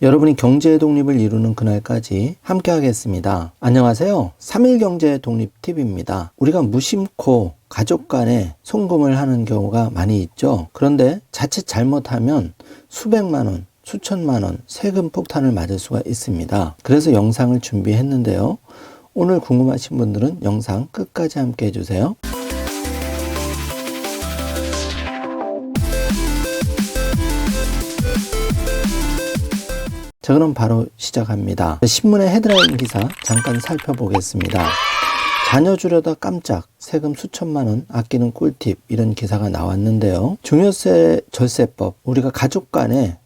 여러분이 경제의 독립을 이루는 그날까지 함께 하겠습니다. 안녕하세요. 3일 경제 독립 팁입니다. 우리가 무심코 가족 간에 송금을 하는 경우가 많이 있죠. 그런데 자칫 잘못하면 수백만 원, 수천만 원 세금 폭탄을 맞을 수가 있습니다. 그래서 영상을 준비했는데요. 오늘 궁금하신 분들은 영상 끝까지 함께 해주세요. 자, 그럼 바로 시작합니다. 신문의 헤드라인 기사 잠깐 살펴보겠습니다. 자녀 주려다 깜짝 세금 수천만 원 아끼는 꿀팁, 이런 기사가 나왔는데요. 중요세 절세법, 우리가 가족 간에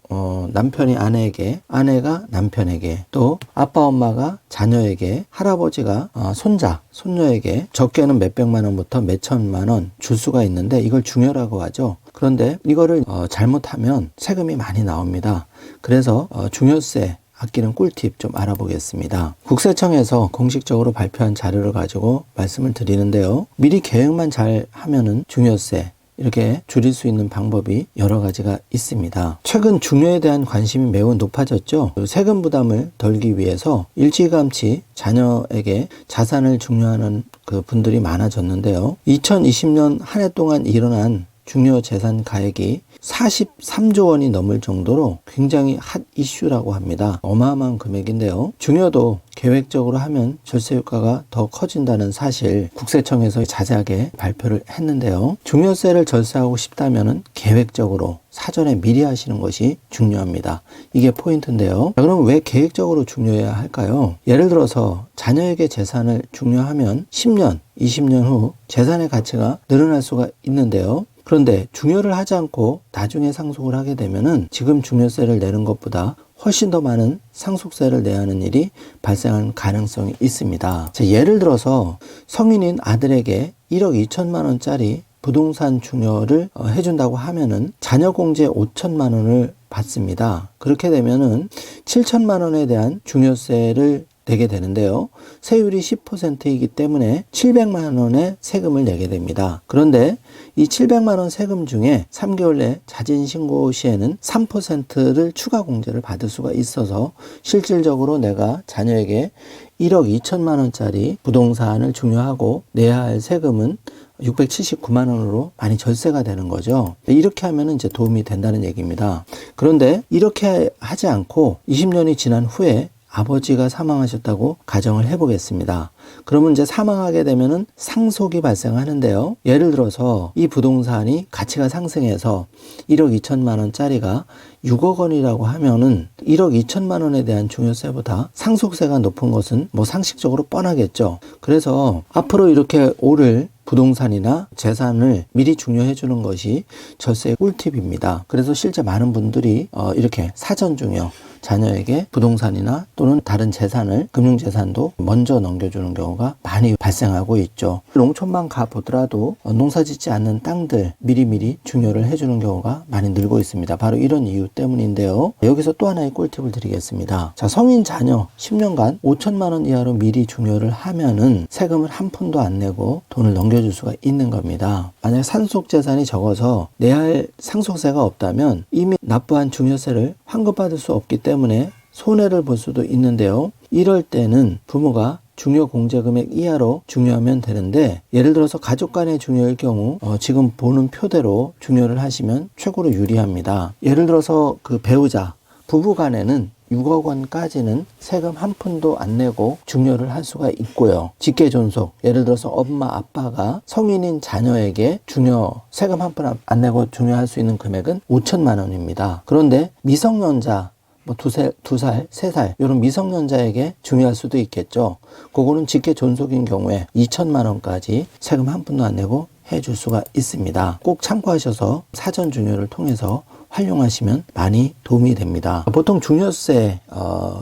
남편이 아내에게, 아내가 남편에게, 또 아빠 엄마가 자녀에게, 할아버지가 손자, 손녀에게 적게는 몇백만 원부터 몇천만 원 줄 수가 있는데 이걸 중요라고 하죠. 그런데 이거를 잘못하면 세금이 많이 나옵니다. 그래서 중요세 아끼는 꿀팁 좀 알아보겠습니다. 국세청에서 공식적으로 발표한 자료를 가지고 말씀을 드리는데요. 미리 계획만 잘 하면은 중요세 이렇게 줄일 수 있는 방법이 여러 가지가 있습니다. 최근 중요에 대한 관심이 매우 높아졌죠. 세금 부담을 덜기 위해서 일찌감치 자녀에게 자산을 중요하는 그 분들이 많아졌는데요. 2020년 한 해 동안 일어난 중요 재산 가액이 43조 원이 넘을 정도로 굉장히 핫 이슈라고 합니다. 어마어마한 금액인데요. 중요도 계획적으로 하면 절세 효과가 더 커진다는 사실 국세청에서 자세하게 발표를 했는데요. 중요세를 절세하고 싶다면 계획적으로 사전에 미리 하시는 것이 중요합니다. 이게 포인트인데요. 자, 그럼 왜 계획적으로 중요해야 할까요? 예를 들어서 자녀에게 재산을 중요하면 10년, 20년 후 재산의 가치가 늘어날 수가 있는데요. 그런데 중요를 하지 않고 나중에 상속을 하게 되면은 지금 중요세를 내는 것보다 훨씬 더 많은 상속세를 내야 하는 일이 발생할 가능성이 있습니다. 자, 예를 들어서 성인인 아들에게 1억 2천만 원짜리 부동산 중요를 해준다고 하면은 자녀 공제 5천만 원을 받습니다. 그렇게 되면은 7천만 원에 대한 중요세를 내게 되는데요. 세율이 10%이기 때문에 700만 원의 세금을 내게 됩니다. 그런데 이 700만 원 세금 중에 3개월 내 자진 신고 시에는 3%를 추가 공제를 받을 수가 있어서 실질적으로 내가 자녀에게 1억 2천만 원짜리 부동산을 중요하고 내야 할 세금은 679만 원으로 많이 절세가 되는 거죠. 이렇게 하면 이제 도움이 된다는 얘기입니다. 그런데 이렇게 하지 않고 20년이 지난 후에 아버지가 사망하셨다고 가정을 해보겠습니다. 그러면 이제 사망하게 되면은 상속이 발생하는데요. 예를 들어서 이 부동산이 가치가 상승해서 1억 2천만 원짜리가 6억 원이라고 하면은 1억 2천만 원에 대한 중요세보다 상속세가 높은 것은 뭐 상식적으로 뻔하겠죠. 그래서 앞으로 이렇게 오를 부동산이나 재산을 미리 중요해 주는 것이 절세의 꿀팁입니다. 그래서 실제 많은 분들이 이렇게 사전 중요, 자녀에게 부동산이나 또는 다른 재산을, 금융재산도 먼저 넘겨주는 경우가 많이 발생하고 있죠. 농촌만 가보더라도 농사 짓지 않는 땅들 미리미리 중요를 해주는 경우가 많이 늘고 있습니다. 바로 이런 이유 때문인데요. 여기서 또 하나의 꿀팁을 드리겠습니다. 자, 성인 자녀 10년간 5천만 원 이하로 미리 중요를 하면은 세금을 한 푼도 안 내고 돈을 넘겨줄 수가 있는 겁니다. 만약 상속재산이 적어서 내야 할 상속세가 없다면 이미 납부한 중요세를 환급받을 수 없기 때문에 손해를 볼 수도 있는데요. 이럴 때는 부모가 중요 공제 금액 이하로 중요하면 되는데, 예를 들어서 가족 간의 중요일 경우 지금 보는 표대로 중요를 하시면 최고로 유리합니다. 예를 들어서 그 배우자, 부부 간에는 6억 원까지는 세금 한 푼도 안 내고 중요를 할 수가 있고요. 직계 존속, 예를 들어서 엄마, 아빠가 성인인 자녀에게 중요 세금 한 푼 안 내고 중요할 수 있는 금액은 5천만 원입니다. 그런데 미성년자, 뭐 두 살, 세 살 이런 미성년자에게 중요할 수도 있겠죠. 그거는 직계 존속인 경우에 2천만 원까지 세금 한 푼도 안 내고 해줄 수가 있습니다. 꼭 참고하셔서 사전 중요를 통해서 활용하시면 많이 도움이 됩니다. 보통 중요세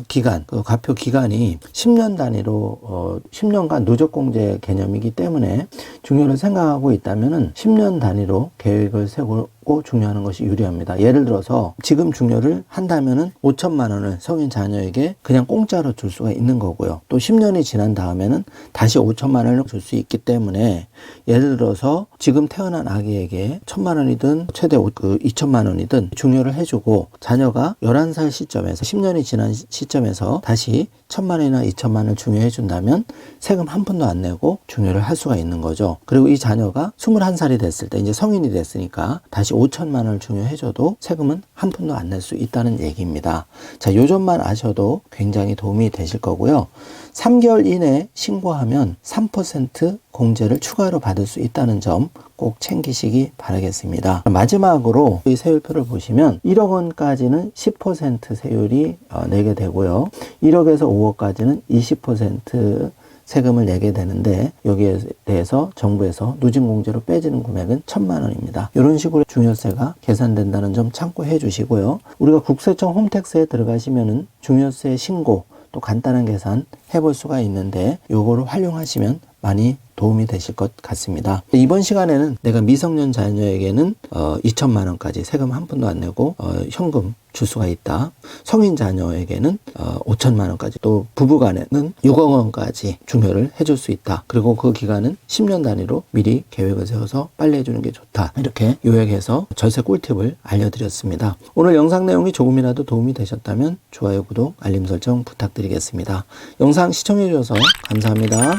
기간, 그 과표 기간이 10년 단위로 10년간 누적공제 개념이기 때문에 중요를 생각하고 있다면 10년 단위로 계획을 세우고 잡고 중요하는 것이 유리합니다. 예를 들어서 지금 중요를 한다면은 5천만 원을 성인 자녀에게 그냥 공짜로 줄 수가 있는 거고요. 또 10년이 지난 다음에는 다시 5천만 원을 줄 수 있기 때문에 예를 들어서 지금 태어난 아기에게 1천만 원이든 최대 2천만 원이든 중요를 해주고 자녀가 11살 시점에서 10년이 지난 시점에서 다시 1천만 원이나 2천만 원을 중요해 준다면 세금 한 푼도 안 내고 중요를 할 수가 있는 거죠. 그리고 이 자녀가 21살이 됐을 때 이제 성인이 됐으니까 다시 5천만 원을 중요해줘도 세금은 한 푼도 안 낼 수 있다는 얘기입니다. 자, 요 점만 아셔도 굉장히 도움이 되실 거고요. 3개월 이내 신고하면 3% 공제를 추가로 받을 수 있다는 점 꼭 챙기시기 바라겠습니다. 마지막으로 이 세율표를 보시면 1억 원까지는 10% 세율이 내게 되고요. 1억에서 5억까지는 20% 세금을 내게 되는데 여기에 대해서 정부에서 누진공제로 빼지는 금액은 1,000만 원입니다. 이런 식으로 중요세가 계산된다는 점 참고해 주시고요. 우리가 국세청 홈택스에 들어가시면은 중요세 신고 또 간단한 계산 해볼 수가 있는데 요거를 활용하시면 많이 도움이 되실 것 같습니다. 이번 시간에는 내가 미성년 자녀에게는 2천만 원까지 세금 한 푼도 안 내고 현금 줄 수가 있다. 성인 자녀에게는 5천만 원까지 또 부부간에는 6억 원까지 중요를 해줄 수 있다. 그리고 그 기간은 10년 단위로 미리 계획을 세워서 빨리 해주는 게 좋다. 이렇게 요약해서 절세 꿀팁을 알려드렸습니다. 오늘 영상 내용이 조금이라도 도움이 되셨다면 좋아요, 구독, 알림 설정 부탁드리겠습니다. 영상 시청해 주셔서 감사합니다.